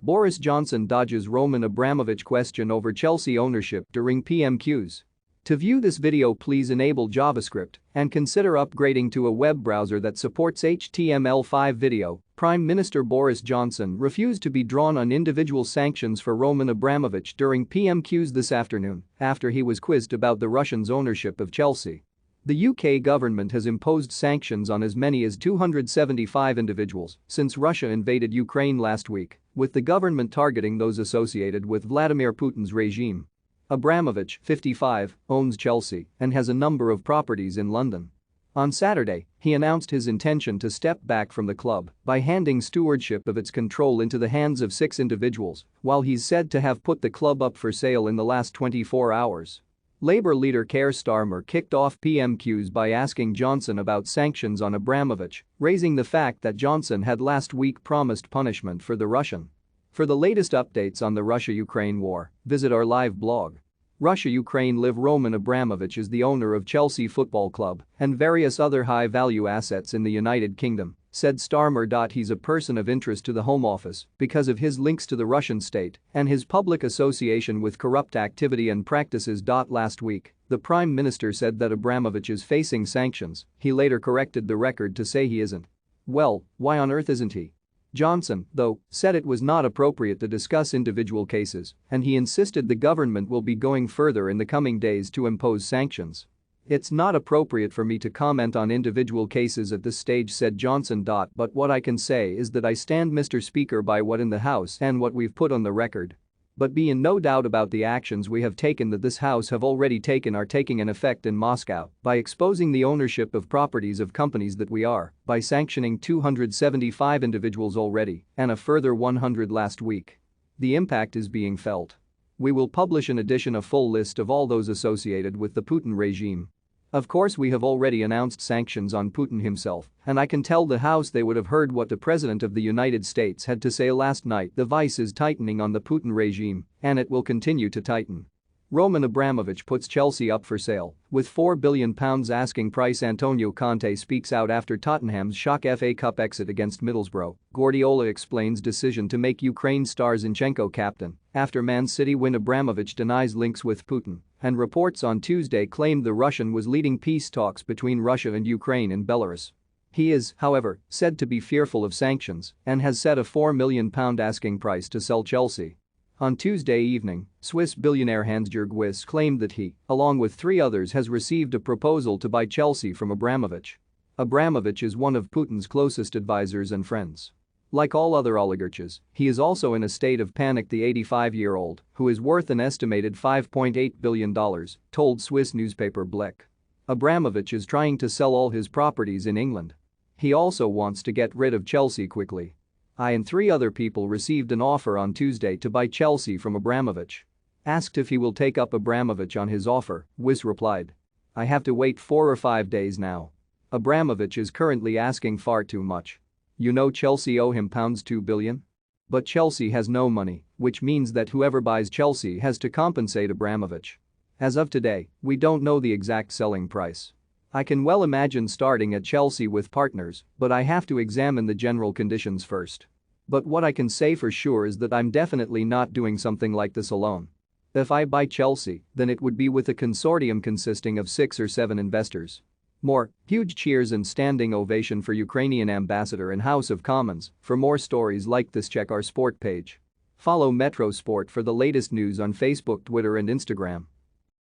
Boris Johnson dodges Roman Abramovich question over Chelsea ownership during PMQs. To view this video, please enable JavaScript and consider upgrading to a web browser that supports HTML5 video. Prime Minister Boris Johnson refused to be drawn on individual sanctions for Roman Abramovich during PMQs this afternoon after he was quizzed about the Russians' ownership of Chelsea. The UK government has imposed sanctions on as many as 275 individuals since Russia invaded Ukraine last week, with the government targeting those associated with Vladimir Putin's regime. Abramovich, 55, owns Chelsea and has a number of properties in London. On Saturday, he announced his intention to step back from the club by handing stewardship of its control into the hands of 6 individuals, while he's said to have put the club up for sale in the last 24 hours. Labour leader Keir Starmer kicked off PMQs by asking Johnson about sanctions on Abramovich, raising the fact that Johnson had last week promised punishment for the Russian. For the latest updates on the Russia-Ukraine war, visit our live blog. Russia-Ukraine live. Roman Abramovich is the owner of Chelsea Football Club and various other high-value assets in the United Kingdom, said Starmer. He's a person of interest to the Home Office because of his links to the Russian state and his public association with corrupt activity and practices. Last week, the Prime Minister said that Abramovich is facing sanctions. He later corrected the record to say he isn't. Well, why on earth isn't he? Johnson, though, said it was not appropriate to discuss individual cases, and he insisted the government will be going further in the coming days to impose sanctions. It's not appropriate for me to comment on individual cases at this stage, said Johnson. But what I can say is that I stand, Mr. Speaker, by what in the House and what we've put on the record. But be in no doubt about the actions we have taken that this House have already taken are taking an effect in Moscow by exposing the ownership of properties of companies that we are, by sanctioning 275 individuals already and a further 100 last week. The impact is being felt. We will publish in addition a full list of all those associated with the Putin regime. Of course, we have already announced sanctions on Putin himself, and I can tell the House they would have heard what the President of the United States had to say last night. The vice is tightening on the Putin regime, and it will continue to tighten. Roman Abramovich puts Chelsea up for sale, with £4 billion asking price. Antonio Conte speaks out after Tottenham's shock FA Cup exit against Middlesbrough. Guardiola explains decision to make Ukraine star Zinchenko captain after Man City win. Abramovich denies links with Putin, and reports on Tuesday claimed the Russian was leading peace talks between Russia and Ukraine in Belarus. He is, however, said to be fearful of sanctions and has set a £4 million asking price to sell Chelsea. On Tuesday evening, Swiss billionaire Hans-Jörg Wyss claimed that he, along with 3 others, has received a proposal to buy Chelsea from Abramovich. Abramovich is one of Putin's closest advisors and friends. Like all other oligarchs, he is also in a state of panic. The 85-year-old, who is worth an estimated $5.8 billion, told Swiss newspaper Blick. Abramovich is trying to sell all his properties in England. He also wants to get rid of Chelsea quickly. I and 3 other people received an offer on Tuesday to buy Chelsea from Abramovich. Asked if he will take up Abramovich on his offer, Wyss replied. I have to wait 4 or 5 days now. Abramovich is currently asking far too much. You know, Chelsea owe him £2 billion? But Chelsea has no money, which means that whoever buys Chelsea has to compensate Abramovich. As of today, we don't know the exact selling price. I can well imagine starting at Chelsea with partners, but I have to examine the general conditions first. But what I can say for sure is that I'm definitely not doing something like this alone. If I buy Chelsea, then it would be with a consortium consisting of 6 or 7 investors. More, huge cheers and standing ovation for Ukrainian ambassador in House of Commons. For more stories like this, check our sport page. Follow Metro Sport for the latest news on Facebook, Twitter and Instagram.